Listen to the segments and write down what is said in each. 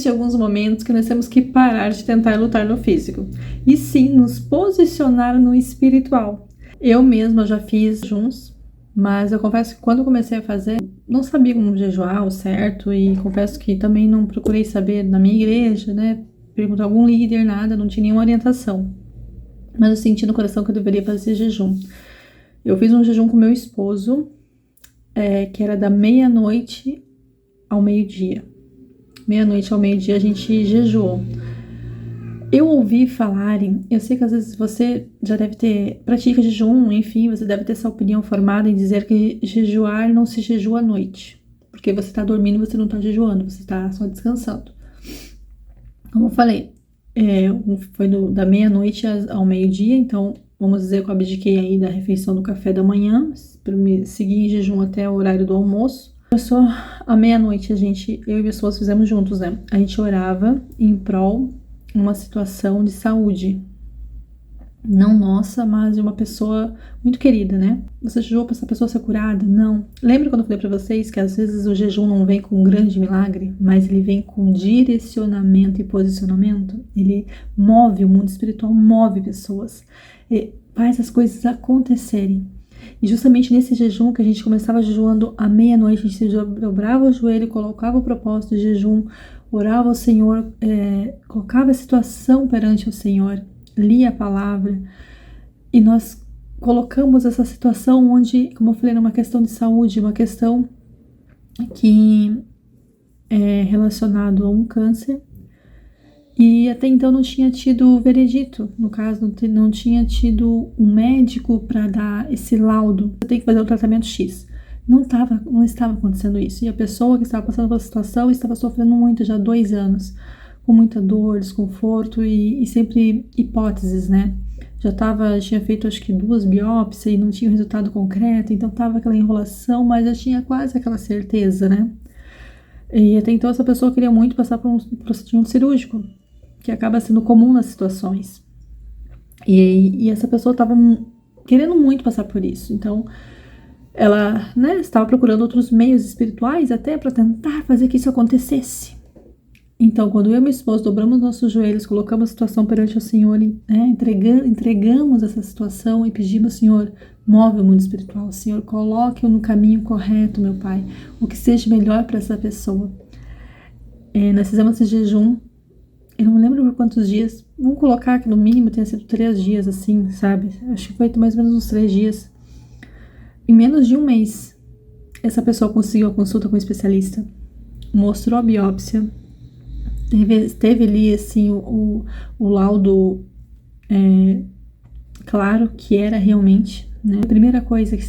existem alguns momentos que nós temos que parar de tentar lutar no físico e sim nos posicionar no espiritual. Eu mesma já fiz jejuns, mas eu confesso que quando eu comecei a fazer, não sabia como jejuar ao certo e confesso que também não procurei saber na minha igreja, né? Perguntar a algum líder, nada, não tinha nenhuma orientação. Mas eu senti no coração que eu deveria fazer jejum. Eu fiz um jejum com meu esposo, que era da meia-noite ao meio-dia. Meia-noite ao meio-dia a gente jejuou. Eu ouvi falarem, eu sei que às vezes você já deve ter, pratica jejum, enfim, você deve ter essa opinião formada em dizer que jejuar não se jejua à noite. Porque você está dormindo, você não está jejuando, você está só descansando. Como eu falei, foi da meia-noite ao meio-dia, então vamos dizer que eu abdiquei aí da refeição do café da manhã, para me seguir em jejum até o horário do almoço. Começou à meia-noite, eu e minha esposa fizemos juntos, né? A gente orava em prol de uma situação de saúde. Não nossa, mas de uma pessoa muito querida, né? Você jejuou para essa pessoa ser curada? Não. Lembra quando eu falei para vocês que às vezes o jejum não vem com um grande milagre, mas ele vem com direcionamento e posicionamento? Ele move, o mundo espiritual move pessoas, faz as coisas acontecerem. E justamente nesse jejum que a gente começava jejuando à meia-noite, a gente dobrava o joelho, colocava o propósito de jejum, orava ao Senhor, colocava a situação perante o Senhor, lia a palavra e nós colocamos essa situação onde, como eu falei, era uma questão de saúde, uma questão que é relacionada a um câncer. E até então não tinha tido veredito, no caso, não tinha tido um médico para dar esse laudo. Você tem que fazer o tratamento X. Não estava acontecendo isso. E a pessoa que estava passando pela situação estava sofrendo muito, já há 2 anos, com muita dor, desconforto e sempre hipóteses, né? Tinha feito acho que 2 biópsias e não tinha um resultado concreto, então estava aquela enrolação, mas já tinha quase aquela certeza, né? E até então essa pessoa queria muito passar por um procedimento cirúrgico, que acaba sendo comum nas situações. E essa pessoa estava querendo muito passar por isso. Então, ela, né, estava procurando outros meios espirituais até para tentar fazer que isso acontecesse. Então, quando eu e meu esposo dobramos nossos joelhos, colocamos a situação perante o Senhor, né, entregamos essa situação e pedimos ao Senhor, move o mundo espiritual, Senhor, coloque-o no caminho correto, meu Pai, o que seja melhor para essa pessoa. Nós fizemos esse jejum, eu não me lembro por quantos dias, vamos colocar que no mínimo tenha sido 3 dias, assim, sabe? Acho que foi mais ou menos uns 3 dias. Em menos de um mês, essa pessoa conseguiu a consulta com o especialista, mostrou a biópsia, teve ali, assim, o laudo claro que era realmente, né? A primeira coisa que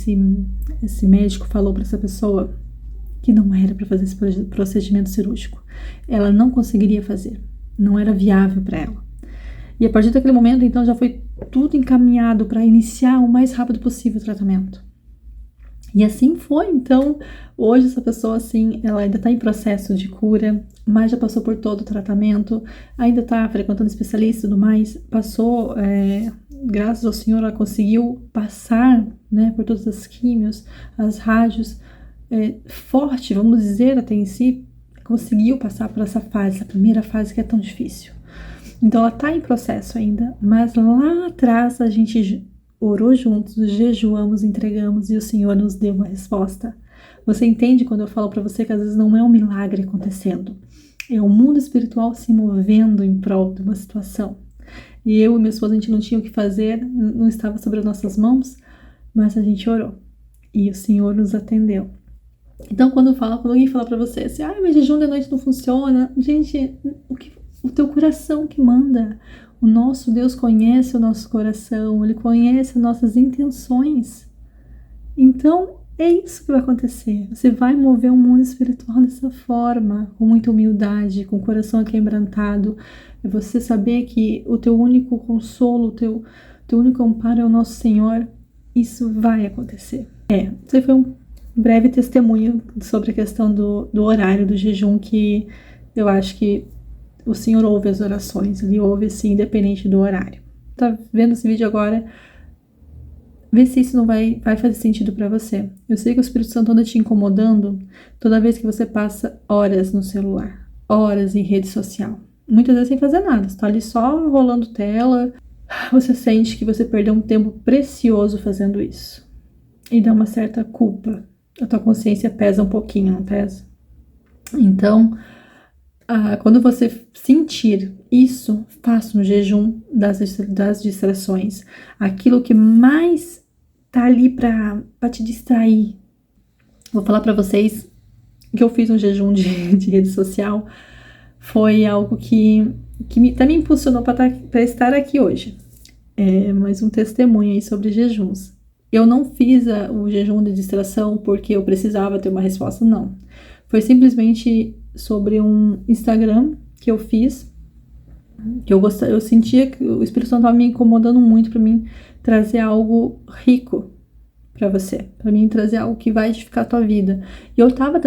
esse médico falou para essa pessoa, que não era para fazer esse procedimento cirúrgico. Ela não conseguiria fazer, não era viável para ela. E a partir daquele momento, então, já foi tudo encaminhado para iniciar o mais rápido possível o tratamento. E assim foi, então, hoje essa pessoa, assim, ela ainda está em processo de cura, mas já passou por todo o tratamento, ainda está frequentando especialista e tudo mais, passou, graças ao Senhor, ela conseguiu passar, né, por todas as químios, as rádios, forte, vamos dizer, até em si, conseguiu passar por essa fase, essa primeira fase que é tão difícil. Então ela está em processo ainda, mas lá atrás a gente orou juntos, jejuamos, entregamos e o Senhor nos deu uma resposta. Você entende quando eu falo para você que às vezes não é um milagre acontecendo, é o mundo espiritual se movendo em prol de uma situação. E eu e meu esposo, a gente não tinha o que fazer, não estava sobre as nossas mãos, mas a gente orou e o Senhor nos atendeu. Então quando alguém fala para você assim, mas jejum de noite não funciona, gente, o teu coração que manda. O nosso Deus conhece o nosso coração, Ele conhece as nossas intenções. Então, é isso que vai acontecer. Você vai mover o mundo espiritual dessa forma, com muita humildade, com o coração aquebrantado. É você saber que o teu único consolo, o teu único amparo é o nosso Senhor. Isso vai acontecer. Esse foi um breve testemunho sobre a questão do horário do jejum, que eu acho que o Senhor ouve as orações, Ele ouve assim, independente do horário. Tá vendo esse vídeo agora? Vê se isso não vai fazer sentido para você. Eu sei que o Espírito Santo anda te incomodando toda vez que você passa horas no celular. horas em rede social. Muitas vezes sem fazer nada, você tá ali só rolando tela, você sente que você perdeu um tempo precioso fazendo isso. E dá uma certa culpa. A tua consciência pesa um pouquinho, não pesa? Então, quando você sentir isso, faça um jejum das distrações. Aquilo que mais tá ali pra te distrair. Vou falar pra vocês que eu fiz um jejum de rede social. Foi algo que até me impulsionou para estar aqui hoje. Mais um testemunho aí sobre jejuns. Eu não fiz o jejum de distração porque eu precisava ter uma resposta, não. Foi simplesmente sobre um Instagram que eu fiz, que eu sentia que o Espírito Santo estava me incomodando muito para mim trazer algo rico para você, para mim trazer algo que vai edificar a tua vida. E eu estava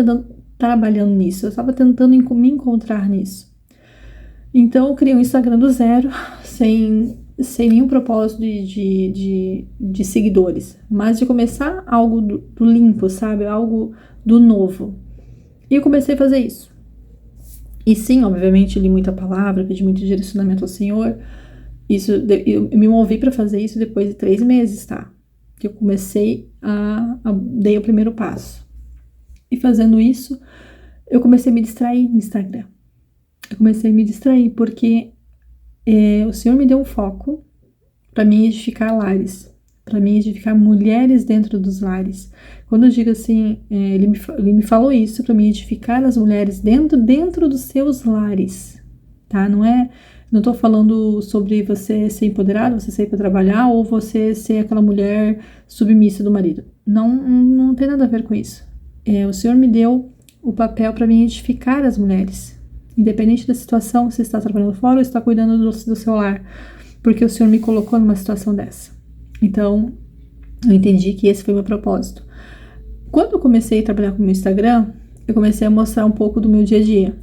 trabalhando nisso, eu estava tentando me encontrar nisso. Então eu criei um Instagram do zero, sem nenhum propósito de seguidores, mas de começar algo do limpo, sabe? Algo do novo. E eu comecei a fazer isso. E sim, obviamente, li muita palavra, pedi muito direcionamento ao Senhor. Eu me movi para fazer isso depois de 3 meses, tá? Que eu comecei dei o primeiro passo. E fazendo isso, eu comecei a me distrair no Instagram. Eu comecei a me distrair porque o Senhor me deu um foco para mim edificar lares, para mim edificar mulheres dentro dos lares. Quando eu digo assim, ele me falou isso para mim edificar as mulheres dentro dos seus lares, tá? Não tô falando sobre você ser empoderado, você sair para trabalhar ou você ser aquela mulher submissa do marido. Não tem nada a ver com isso. O Senhor me deu o papel para mim edificar as mulheres. Independente da situação, você está trabalhando fora ou está cuidando do seu lar, porque o Senhor me colocou numa situação dessa. Então, eu entendi que esse foi o meu propósito. Quando eu comecei a trabalhar com o meu Instagram, eu comecei a mostrar um pouco do meu dia a dia,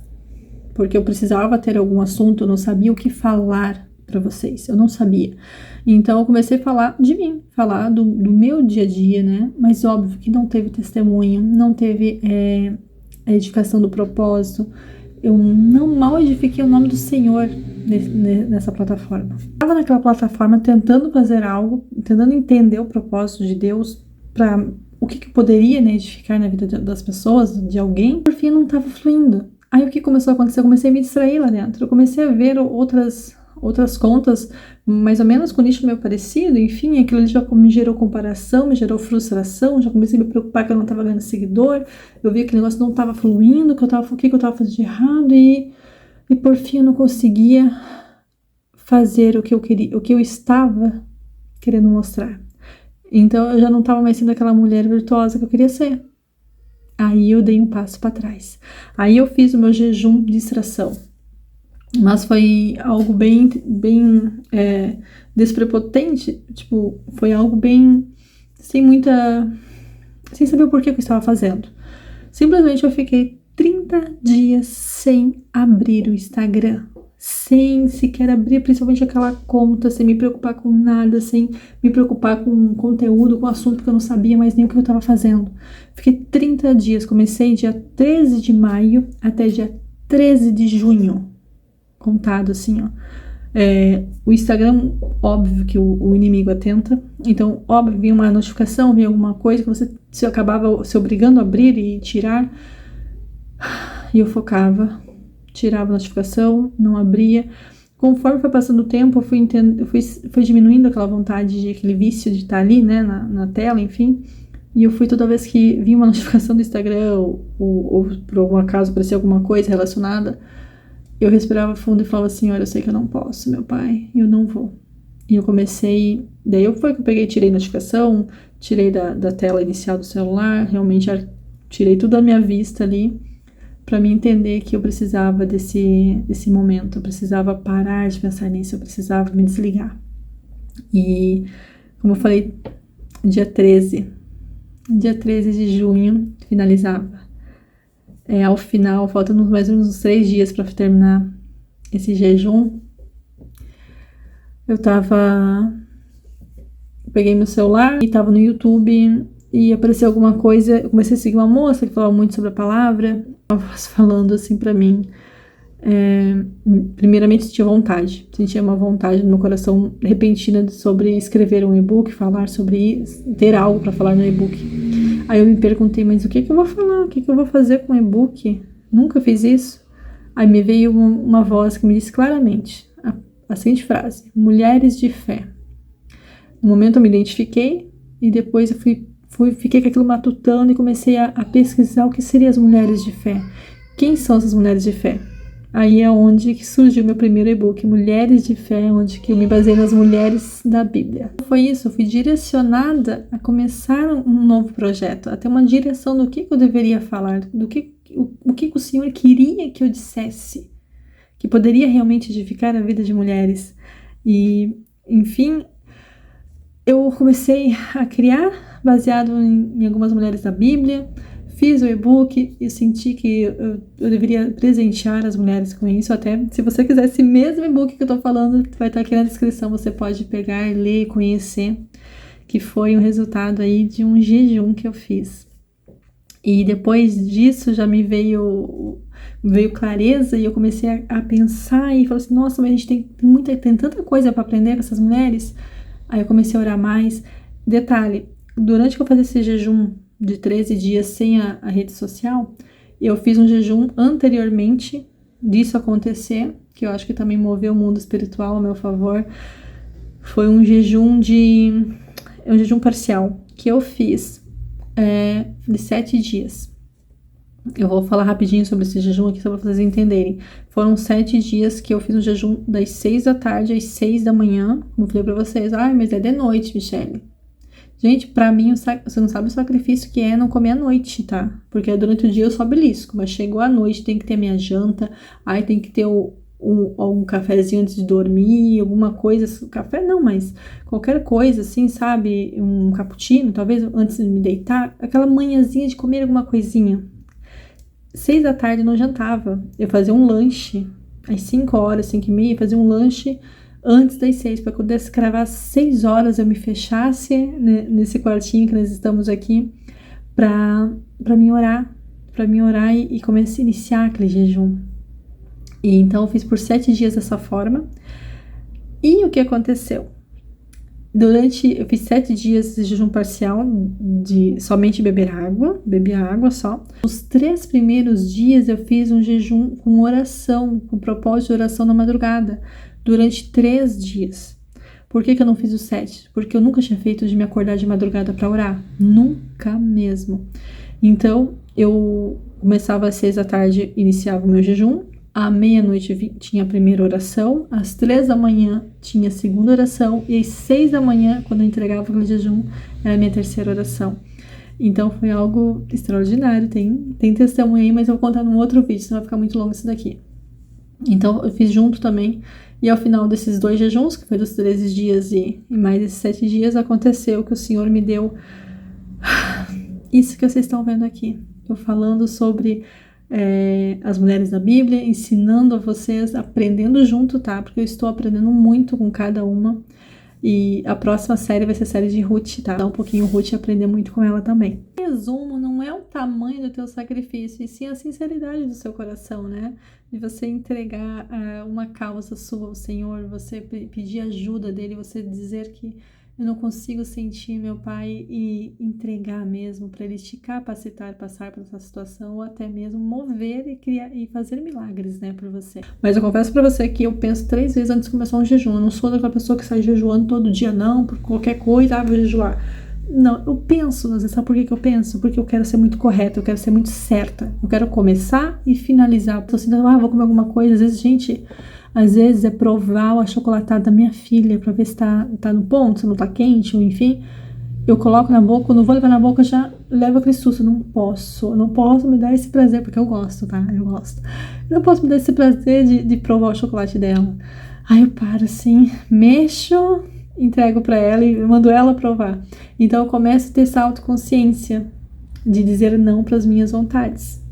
porque eu precisava ter algum assunto, eu não sabia o que falar para vocês, eu não sabia. Então, eu comecei a falar de mim, falar do meu dia a dia, né? Mas óbvio que não teve testemunho, não teve a edificação do propósito. Eu mal edifiquei o nome do Senhor nessa plataforma. Eu estava naquela plataforma tentando fazer algo, tentando entender o propósito de Deus para o que poderia, né, edificar na vida das pessoas, de alguém. Por fim, não estava fluindo. Aí o que começou a acontecer? Eu comecei a me distrair lá dentro. Eu comecei a ver outras contas, mais ou menos com nicho meio parecido, enfim, aquilo já me gerou comparação, me gerou frustração, já comecei a me preocupar que eu não estava ganhando seguidor, eu vi que o negócio não estava fluindo, o que eu estava fazendo de errado, e por fim eu não conseguia fazer o que eu queria, o que eu estava querendo mostrar. Então eu já não estava mais sendo aquela mulher virtuosa que eu queria ser. Aí eu dei um passo para trás. Aí eu fiz o meu jejum de distração. Mas foi algo bem desprepotente, tipo, foi algo bem sem saber o porquê que eu estava fazendo. Simplesmente eu fiquei 30 dias sem abrir o Instagram, sem sequer abrir principalmente aquela conta, sem me preocupar com nada, sem me preocupar com conteúdo, com assunto que eu não sabia mais nem o que eu estava fazendo. Fiquei 30 dias, comecei dia 13 de maio até dia 13 de junho. Contado assim, ó. O Instagram, óbvio que o inimigo atenta, então, óbvio, vinha uma notificação, vinha alguma coisa que você acabava se obrigando a abrir e tirar, e eu focava, tirava a notificação, não abria. Conforme foi passando o tempo, eu fui diminuindo aquela vontade, aquele vício de estar ali, né, na tela, enfim, e eu fui toda vez que vinha uma notificação do Instagram ou por algum acaso aparecia alguma coisa relacionada, eu respirava fundo e falava, Senhor, eu sei que eu não posso, meu pai, eu não vou. E eu comecei, daí foi que eu peguei, tirei notificação, tirei da tela inicial do celular, realmente tirei tudo da minha vista ali, para me entender que eu precisava desse momento, eu precisava parar de pensar nisso, eu precisava me desligar. E, como eu falei, dia 13 de junho, finalizava. Ao final, faltando mais ou menos uns 3 dias para terminar esse jejum, peguei meu celular e tava no YouTube e apareceu alguma coisa, eu comecei a seguir uma moça que falava muito sobre a palavra, ela falando assim pra mim, primeiramente sentia uma vontade no meu coração repentina sobre escrever um e-book, falar sobre isso, ter algo para falar no e-book. Aí eu me perguntei, mas o que eu vou falar? O que eu vou fazer com o e-book? Nunca fiz isso. Aí me veio uma voz que me disse claramente a seguinte frase: mulheres de fé. No momento eu me identifiquei e depois eu fiquei com aquilo matutando e comecei a pesquisar o que seriam as mulheres de fé. Quem são essas mulheres de fé? Aí é onde que surgiu meu primeiro e-book, Mulheres de Fé, onde que eu me baseei nas mulheres da Bíblia. Foi isso, eu fui direcionada a começar um novo projeto, a ter uma direção do que eu deveria falar, o que o Senhor queria que eu dissesse, que poderia realmente edificar a vida de mulheres. E, enfim, eu comecei a criar baseado em algumas mulheres da Bíblia. Fiz o e-book e senti que eu deveria presentear as mulheres com isso. Até se você quiser esse mesmo e-book que eu tô falando, vai estar aqui na descrição. Você pode pegar, ler e conhecer, que foi um resultado aí de um jejum que eu fiz. E depois disso já me veio clareza e eu comecei a pensar e falei assim, nossa, mas a gente tem tanta coisa para aprender com essas mulheres. Aí eu comecei a orar mais. Detalhe, durante que eu fazia esse jejum de 13 dias sem a rede social, eu fiz um jejum anteriormente disso acontecer, que eu acho que também moveu o mundo espiritual ao meu favor. Foi um jejum parcial que eu fiz de 7 dias. Eu vou falar rapidinho sobre esse jejum aqui só para vocês entenderem. Foram 7 dias que eu fiz um jejum das 6 da tarde às 6 da manhã. Como eu falei pra vocês, mas é de noite, Michele. Gente, pra mim, você não sabe o sacrifício que é não comer à noite, tá? Porque durante o dia eu só belisco, mas chegou à noite, tem que ter minha janta, aí tem que ter algum cafezinho antes de dormir, alguma coisa, café não, mas qualquer coisa assim, sabe? Um cappuccino, talvez antes de me deitar, aquela manhãzinha de comer alguma coisinha. 6 da tarde eu não jantava, eu fazia um lanche, às 5 horas, 5 e meia, fazia um lanche antes das 6, para quando eu cravar às 6 horas eu me fechasse nesse quartinho que nós estamos aqui, para me orar e comecei a iniciar aquele jejum. E então eu fiz por 7 dias dessa forma. E o que aconteceu? Eu fiz 7 dias de jejum parcial de somente bebi água só. Os 3 primeiros dias eu fiz um jejum com oração, com propósito de oração na madrugada, durante 3 dias. Por que eu não fiz os 7? Porque eu nunca tinha feito de me acordar de madrugada para orar. Nunca mesmo. Então, eu começava às 6 da tarde, iniciava o meu jejum. À meia-noite tinha a primeira oração. Às 3 da manhã tinha a segunda oração. E às 6 da manhã, quando eu entregava aquele jejum, era a minha terceira oração. Então, foi algo extraordinário. Tem testemunho aí, mas eu vou contar num outro vídeo, senão vai ficar muito longo isso daqui. Então, eu fiz junto também. E ao final desses 2 jejuns, que foi dos 13 dias e mais esses 7 dias, aconteceu que o Senhor me deu isso que vocês estão vendo aqui. Eu falando sobre as mulheres da Bíblia, ensinando a vocês, aprendendo junto, tá? Porque eu estou aprendendo muito com cada uma. E a próxima série vai ser a série de Ruth, tá? Dar um pouquinho Ruth e aprender muito com ela também. Em resumo, não é o tamanho do teu sacrifício, e sim a sinceridade do seu coração, né? De você entregar uma causa sua ao Senhor, você pedir ajuda dele, você dizer que eu não consigo sentir meu Pai e entregar mesmo para ele te capacitar, passar por essa situação ou até mesmo mover e criar e fazer milagres, né, por você. Mas eu confesso para você que eu penso 3 vezes antes de começar um jejum. Eu não sou daquela pessoa que sai jejuando todo dia, não, por qualquer coisa, vou jejuar. Não, eu penso, às vezes, sabe por que eu penso? Porque eu quero ser muito correta, eu quero ser muito certa. Eu quero começar e finalizar. Então, assim, vou comer alguma coisa. Às vezes é provar o achocolatado da minha filha pra ver se tá no ponto, se não tá quente, ou enfim. Eu coloco na boca, quando eu vou levar na boca, já levo aquele susto. Eu não posso me dar esse prazer, porque eu gosto, tá? Eu gosto. Eu não posso me dar esse prazer de provar o chocolate dela. Aí eu paro assim, mexo, entrego pra ela e mando ela provar. Então eu começo a ter essa autoconsciência de dizer não pras minhas vontades.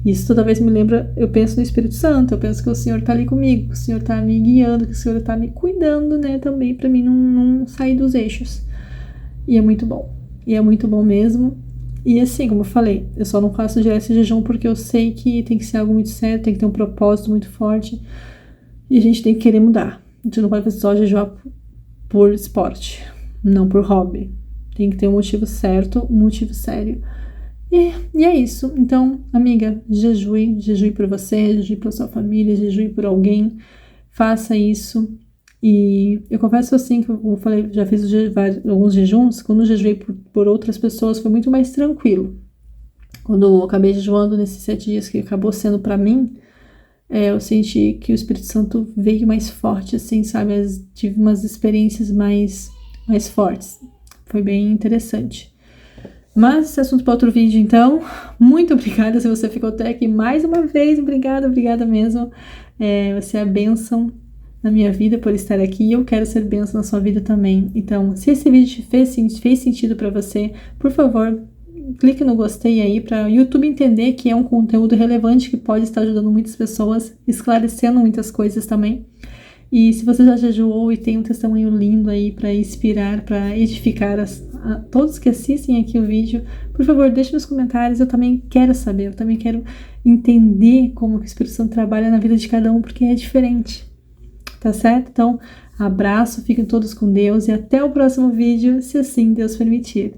Isso toda vez me lembra, eu penso no Espírito Santo, eu penso que o Senhor tá ali comigo, que o Senhor tá me guiando, que o Senhor tá me cuidando, né, também pra mim não sair dos eixos. E é muito bom mesmo. E assim, como eu falei, eu só não faço direto esse jejum porque eu sei que tem que ser algo muito sério, tem que ter um propósito muito forte e a gente tem que querer mudar. A gente não pode fazer só jejuar por esporte, não por hobby. Tem que ter um motivo certo, um motivo sério. E é isso. Então, amiga, jejue por você, jejue pela sua família, jejue por alguém. Faça isso. E eu confesso assim, que eu falei, já fiz alguns jejuns. Quando eu jejuei por outras pessoas, foi muito mais tranquilo. Quando eu acabei jejuando nesses 7 dias, que acabou sendo pra mim, eu senti que o Espírito Santo veio mais forte, assim, sabe? Tive umas experiências mais fortes. Foi bem interessante. Mas esse assunto para outro vídeo, então. Muito obrigada se você ficou até aqui mais uma vez. Obrigada mesmo. Você é a bênção na minha vida por estar aqui e eu quero ser bênção na sua vida também. Então, se esse vídeo fez sentido para você, por favor, clique no gostei aí para o YouTube entender que é um conteúdo relevante que pode estar ajudando muitas pessoas, esclarecendo muitas coisas também. E se você já jejuou e tem um testemunho lindo aí para inspirar, para edificar a todos que assistem aqui o vídeo, por favor, deixe nos comentários. Eu também quero saber, eu também quero entender como o Espírito Santo trabalha na vida de cada um, porque é diferente, tá certo? Então, abraço, fiquem todos com Deus e até o próximo vídeo, se assim Deus permitir.